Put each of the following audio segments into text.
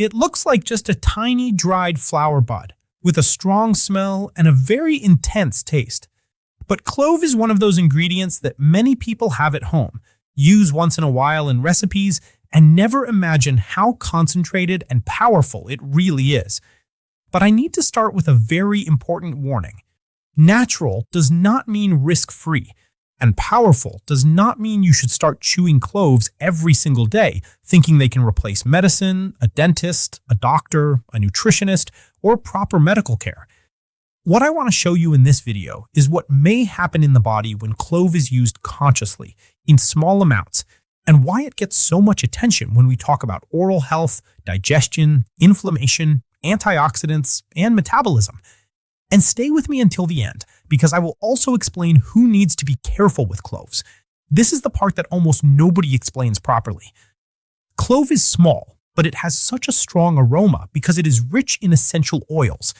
It looks like just a tiny dried flower bud with a strong smell and a very intense taste. But clove is one of those ingredients that many people have at home, use once in a while in recipes, and never imagine how concentrated and powerful it really is. But I need to start with a very important warning. Natural does not mean risk-free, and powerful does not mean you should start chewing cloves every single day, thinking they can replace medicine, a dentist, a doctor, a nutritionist, or proper medical care. What I want to show you in this video is what may happen in the body when clove is used consciously, in small amounts, and why it gets so much attention when we talk about oral health, digestion, inflammation, antioxidants, and metabolism. And stay with me until the end, because I will also explain who needs to be careful with cloves. This is the part that almost nobody explains properly. Clove is small, but it has such a strong aroma because it is rich in essential oils.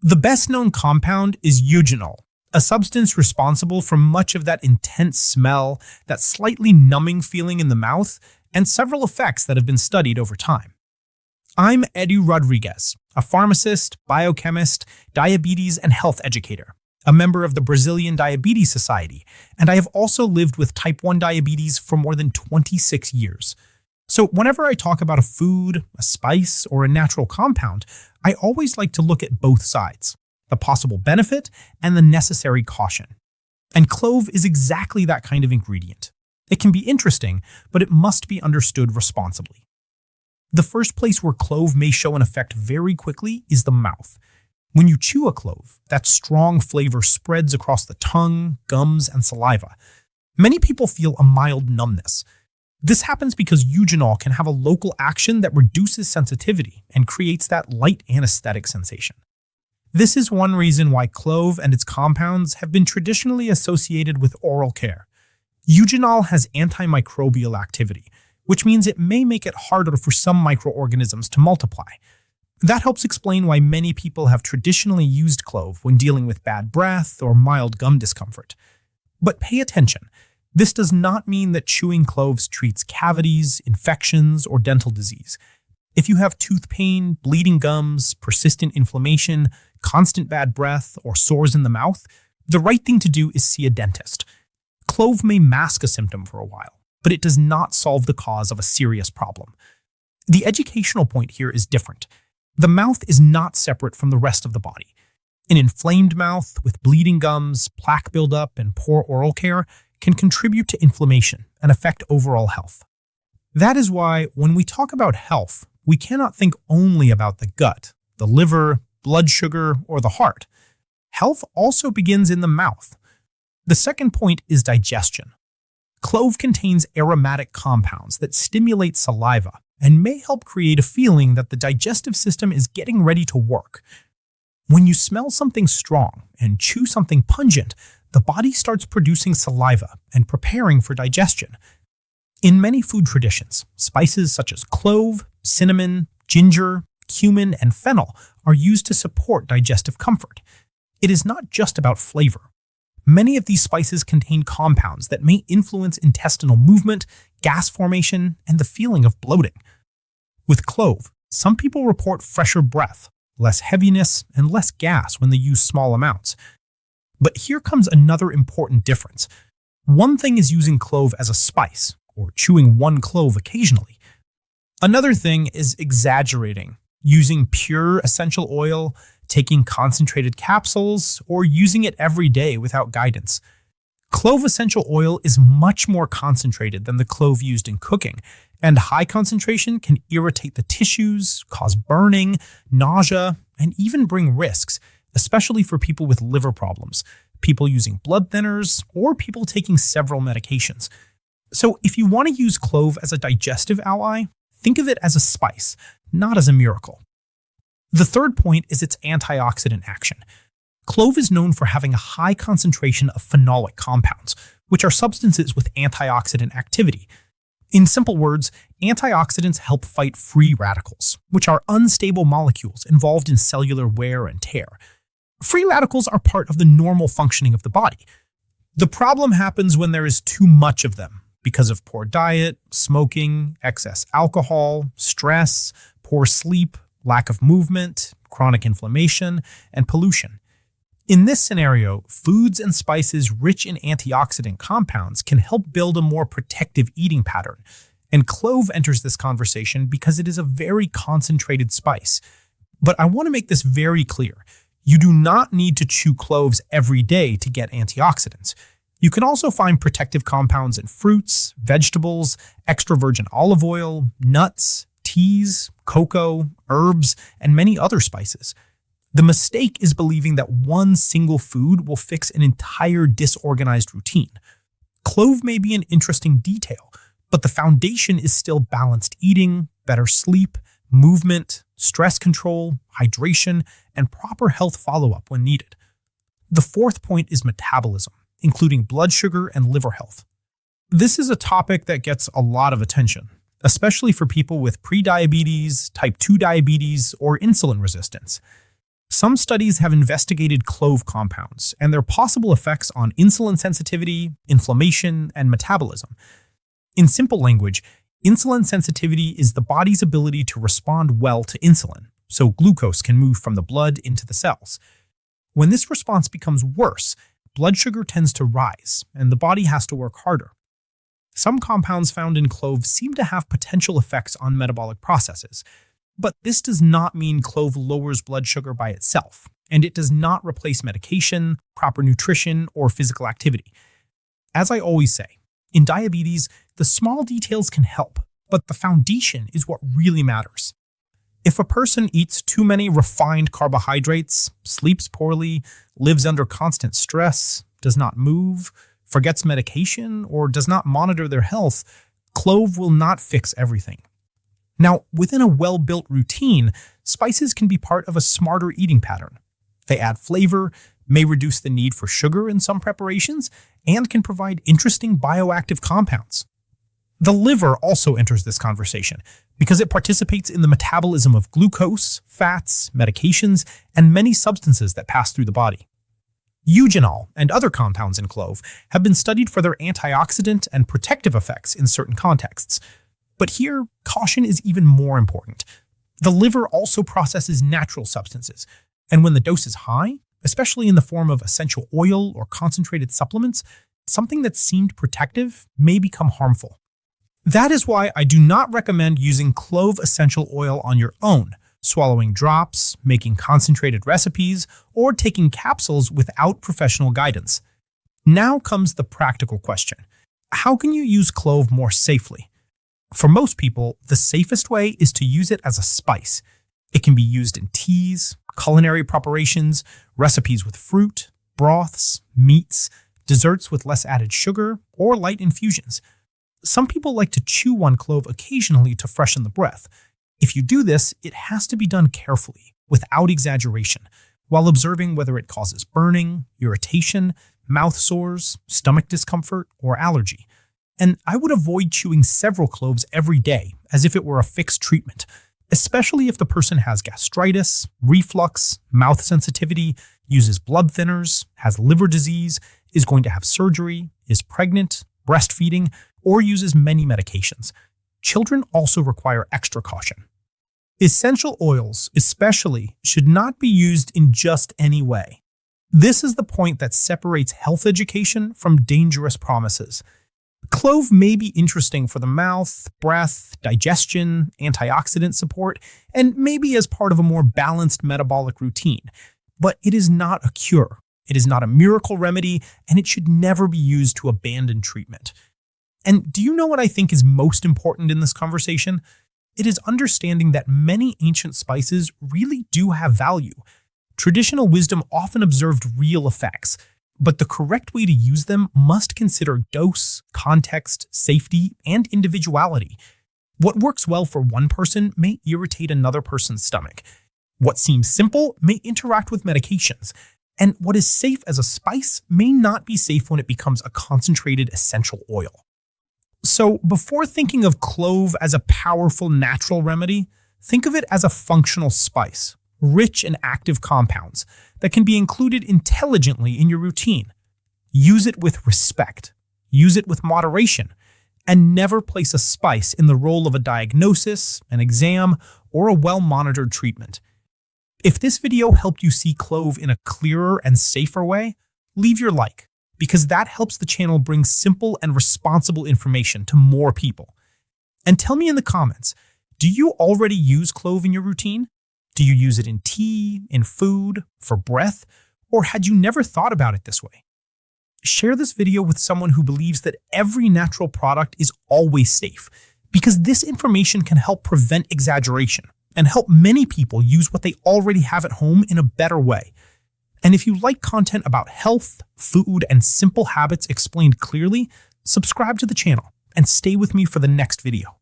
The best known compound is eugenol, a substance responsible for much of that intense smell, that slightly numbing feeling in the mouth, and several effects that have been studied over time. I'm Edu Rodriguez, a pharmacist, biochemist, diabetes and health educator, a member of the Brazilian Diabetes Society, and I have also lived with type 1 diabetes for more than 26 years. So whenever I talk about a food, a spice, or a natural compound, I always like to look at both sides, the possible benefit and the necessary caution. And clove is exactly that kind of ingredient. It can be interesting, but it must be understood responsibly. The first place where clove may show an effect very quickly is the mouth. When you chew a clove, that strong flavor spreads across the tongue, gums, and saliva. Many people feel a mild numbness. This happens because eugenol can have a local action that reduces sensitivity and creates that light anesthetic sensation. This is one reason why clove and its compounds have been traditionally associated with oral care. Eugenol has antimicrobial activity, which means it may make it harder for some microorganisms to multiply. That helps explain why many people have traditionally used clove when dealing with bad breath or mild gum discomfort. But pay attention. This does not mean that chewing cloves treats cavities, infections, or dental disease. If you have tooth pain, bleeding gums, persistent inflammation, constant bad breath, or sores in the mouth, the right thing to do is see a dentist. Clove may mask a symptom for a while, but it does not solve the cause of a serious problem. The educational point here is different. The mouth is not separate from the rest of the body. An inflamed mouth with bleeding gums, plaque buildup, and poor oral care can contribute to inflammation and affect overall health. That is why when we talk about health, we cannot think only about the gut, the liver, blood sugar, or the heart. Health also begins in the mouth. The second point is digestion. Clove contains aromatic compounds that stimulate saliva and may help create a feeling that the digestive system is getting ready to work. When you smell something strong and chew something pungent, the body starts producing saliva and preparing for digestion. In many food traditions, spices such as clove, cinnamon, ginger, cumin, and fennel are used to support digestive comfort. It is not just about flavor. Many of these spices contain compounds that may influence intestinal movement, gas formation, and the feeling of bloating. With clove, some people report fresher breath, less heaviness, and less gas when they use small amounts. But here comes another important difference. One thing is using clove as a spice, or chewing one clove occasionally. Another thing is exaggerating, using pure essential oil, taking concentrated capsules, or using it every day without guidance. Clove essential oil is much more concentrated than the clove used in cooking, and high concentration can irritate the tissues, cause burning, nausea, and even bring risks, especially for people with liver problems, people using blood thinners, or people taking several medications. So if you want to use clove as a digestive ally, think of it as a spice, not as a miracle. The third point is its antioxidant action. Clove is known for having a high concentration of phenolic compounds, which are substances with antioxidant activity. In simple words, antioxidants help fight free radicals, which are unstable molecules involved in cellular wear and tear. Free radicals are part of the normal functioning of the body. The problem happens when there is too much of them because of poor diet, smoking, excess alcohol, stress, poor sleep, lack of movement, chronic inflammation, and pollution. In this scenario, foods and spices rich in antioxidant compounds can help build a more protective eating pattern. And clove enters this conversation because it is a very concentrated spice. But I want to make this very clear. You do not need to chew cloves every day to get antioxidants. You can also find protective compounds in fruits, vegetables, extra virgin olive oil, nuts, teas, cocoa, herbs, and many other spices. The mistake is believing that one single food will fix an entire disorganized routine. Clove may be an interesting detail, but the foundation is still balanced eating, better sleep, movement, stress control, hydration, and proper health follow-up when needed. The fourth point is metabolism, including blood sugar and liver health. This is a topic that gets a lot of attention, especially for people with prediabetes, type 2 diabetes, or insulin resistance. Some studies have investigated clove compounds and their possible effects on insulin sensitivity, inflammation, and metabolism. In simple language, insulin sensitivity is the body's ability to respond well to insulin, so glucose can move from the blood into the cells. When this response becomes worse, blood sugar tends to rise, and the body has to work harder. Some compounds found in cloves seem to have potential effects on metabolic processes, but this does not mean clove lowers blood sugar by itself, and it does not replace medication, proper nutrition, or physical activity. As I always say, in diabetes, the small details can help, but the foundation is what really matters. If a person eats too many refined carbohydrates, sleeps poorly, lives under constant stress, does not move, forgets medication, or does not monitor their health, clove will not fix everything. Now, within a well-built routine, spices can be part of a smarter eating pattern. They add flavor, may reduce the need for sugar in some preparations, and can provide interesting bioactive compounds. The liver also enters this conversation because it participates in the metabolism of glucose, fats, medications, and many substances that pass through the body. Eugenol and other compounds in clove have been studied for their antioxidant and protective effects in certain contexts. But here, caution is even more important. The liver also processes natural substances, and when the dose is high, especially in the form of essential oil or concentrated supplements, something that seemed protective may become harmful. That is why I do not recommend using clove essential oil on your own, swallowing drops, making concentrated recipes, or taking capsules without professional guidance. Now comes the practical question. How can you use clove more safely? For most people, the safest way is to use it as a spice. It can be used in teas, culinary preparations, recipes with fruit, broths, meats, desserts with less added sugar, or light infusions. Some people like to chew one clove occasionally to freshen the breath. If you do this, it has to be done carefully, without exaggeration, while observing whether it causes burning, irritation, mouth sores, stomach discomfort, or allergy. And I would avoid chewing several cloves every day as if it were a fixed treatment, especially if the person has gastritis, reflux, mouth sensitivity, uses blood thinners, has liver disease, is going to have surgery, is pregnant, breastfeeding, or uses many medications. Children also require extra caution. Essential oils, especially, should not be used in just any way. This is the point that separates health education from dangerous promises. Clove may be interesting for the mouth, breath, digestion, antioxidant support, and maybe as part of a more balanced metabolic routine. But it is not a cure. It is not a miracle remedy, and it should never be used to abandon treatment. And do you know what I think is most important in this conversation? It is understanding that many ancient spices really do have value. Traditional wisdom often observed real effects, but the correct way to use them must consider dose, context, safety, and individuality. What works well for one person may irritate another person's stomach. What seems simple may interact with medications, and what is safe as a spice may not be safe when it becomes a concentrated essential oil. So before thinking of clove as a powerful natural remedy, think of it as a functional spice, rich in active compounds that can be included intelligently in your routine. Use it with respect. Use it with moderation. And never place a spice in the role of a diagnosis, an exam, or a well-monitored treatment. If this video helped you see clove in a clearer and safer way, leave your like, because that helps the channel bring simple and responsible information to more people. And tell me in the comments, do you already use clove in your routine? Do you use it in tea, in food, for breath, or had you never thought about it this way? Share this video with someone who believes that every natural product is always safe, because this information can help prevent exaggeration and help many people use what they already have at home in a better way. And if you like content about health, food, and simple habits explained clearly, subscribe to the channel and stay with me for the next video.